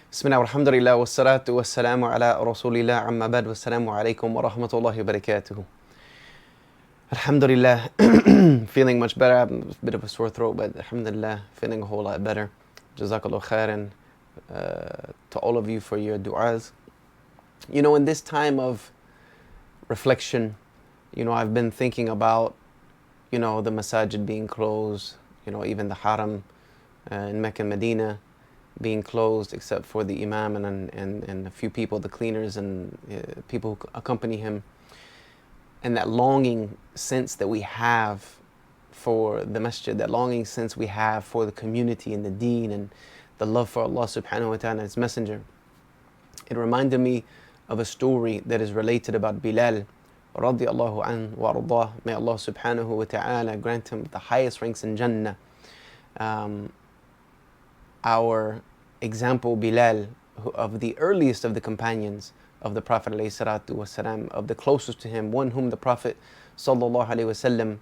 Bismillah, alhamdulillah, wassalatu wassalamu ala rasulillah, amma ba'd, wassalamu alaikum wa rahmatullahi wa barakatuhu. Alhamdulillah, feeling much better. I have a bit of a sore throat, but alhamdulillah, feeling a whole lot better. Jazakallah khairan to all of you for your du'as. You know, in this time of reflection, I've been thinking about, the masajid being closed, even the haram in Mecca and Medina being closed except for the imam and a few people, the cleaners and people who accompany him. And that longing sense that we have for the masjid, that longing sense we have for the community and the deen and the love for Allah subhanahu wa ta'ala and His messenger. It reminded me of a story that is related about Bilal radiallahu anhu wa ardah. May Allah subhanahu wa ta'ala grant him the highest ranks in Jannah. Our example, Bilal, of the earliest of the companions of the Prophet ﷺ, of the closest to him, one whom the Prophet ﷺ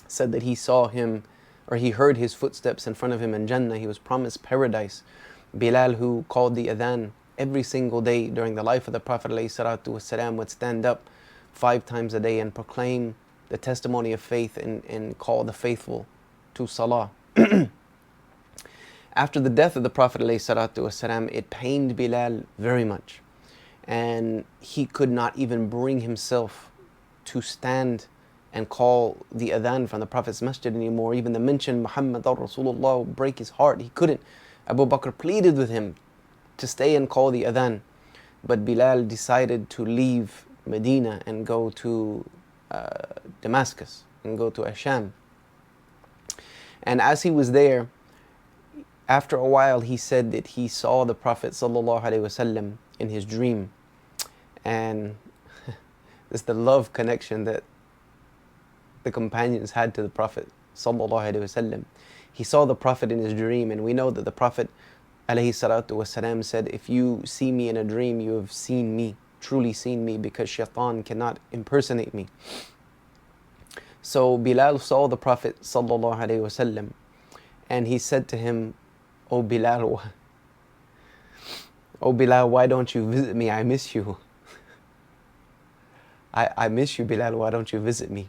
said that he saw him, or he heard his footsteps in front of him in Jannah. He was promised paradise. Bilal, who called the adhan every single day during the life of the Prophet ﷺ, would stand up 5 times a day and proclaim the testimony of faith and call the faithful to salah. After the death of the Prophet ﷺ, it pained Bilal very much. And he could not even bring himself to stand and call the adhan from the Prophet's masjid anymore. Even the mention Muhammad Rasulullah would break his heart. He couldn't. Abu Bakr pleaded with him to stay and call the adhan. But Bilal decided to leave Medina and go to Damascus and go to Asham. And as he was there, after a while, he said that he saw the Prophet ﷺ in his dream. And it's the love connection that the companions had to the Prophet ﷺ. He saw the Prophet in his dream, and we know that the Prophet ﷺ said, if you see me in a dream, you have seen me, truly seen me, because shaitan cannot impersonate me. So Bilal saw the Prophet ﷺ, and he said to him, Oh Bilal, why don't you visit me? I miss you. I miss you, Bilal, why don't you visit me?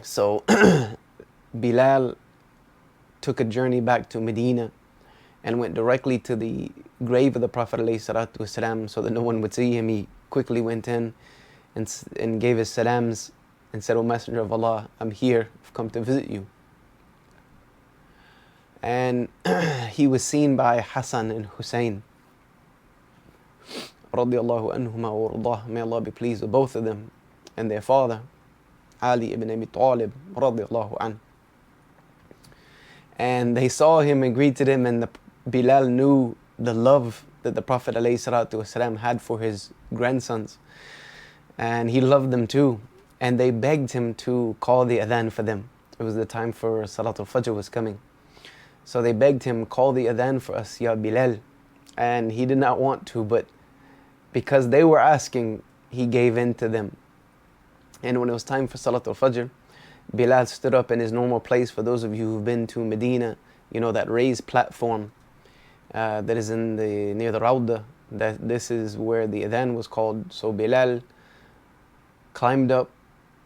So Bilal took a journey back to Medina and went directly to the grave of the Prophet ﷺ so that no one would see him. He quickly went in and gave his salams and said, O Messenger of Allah, I'm here, I've come to visit you. And he was seen by Hassan and Hussein radiallahu anhuma wa ardah. May Allah be pleased with both of them and their father, Ali ibn Abi Talib radiallahu anhu. And they saw him and greeted him, and Bilal knew the love that the Prophet ﷺ had for his grandsons. And he loved them too. And they begged him to call the adhan for them. It was the time for Salatul Fajr was coming. So they begged him, call the adhan for us, Ya Bilal. And he did not want to, but because they were asking, he gave in to them. And when it was time for Salatul Fajr, Bilal stood up in his normal place. For those of you who've been to Medina, you know that raised platform that is near the Rawdah. This is where the adhan was called. So Bilal climbed up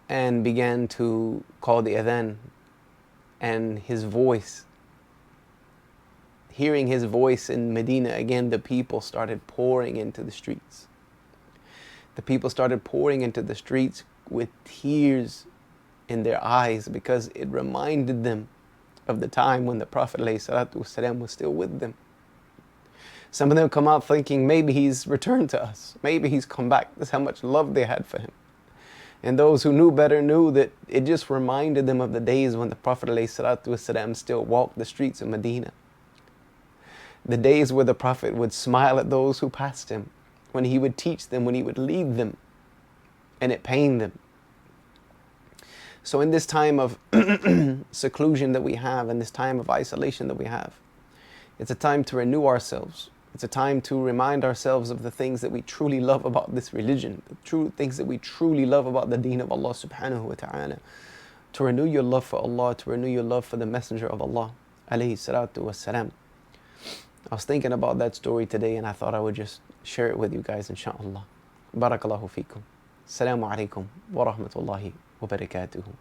and began to call the adhan. And his voice, hearing his voice in Medina, again, the people started pouring into the streets. The people started pouring into the streets with tears in their eyes because it reminded them of the time when the Prophet ﷺ was still with them. Some of them come out thinking maybe he's returned to us. Maybe he's come back. That's how much love they had for him. And those who knew better knew that it just reminded them of the days when the Prophet ﷺ still walked the streets of Medina. The days where the Prophet would smile at those who passed him, when he would teach them, when he would lead them, and it pained them. So in this time of seclusion that we have, in this time of isolation that we have, it's a time to renew ourselves. It's a time to remind ourselves of the things that we truly love about this religion, the true things that we truly love about the deen of Allah subhanahu wa ta'ala. To renew your love for Allah, to renew your love for the Messenger of Allah, alayhi salatu wassalam. I was thinking about that story today and I thought I would just share it with you guys, inshallah. Barakallahu feekum. Assalamu alaikum wa rahmatullahi wa barakatuhu.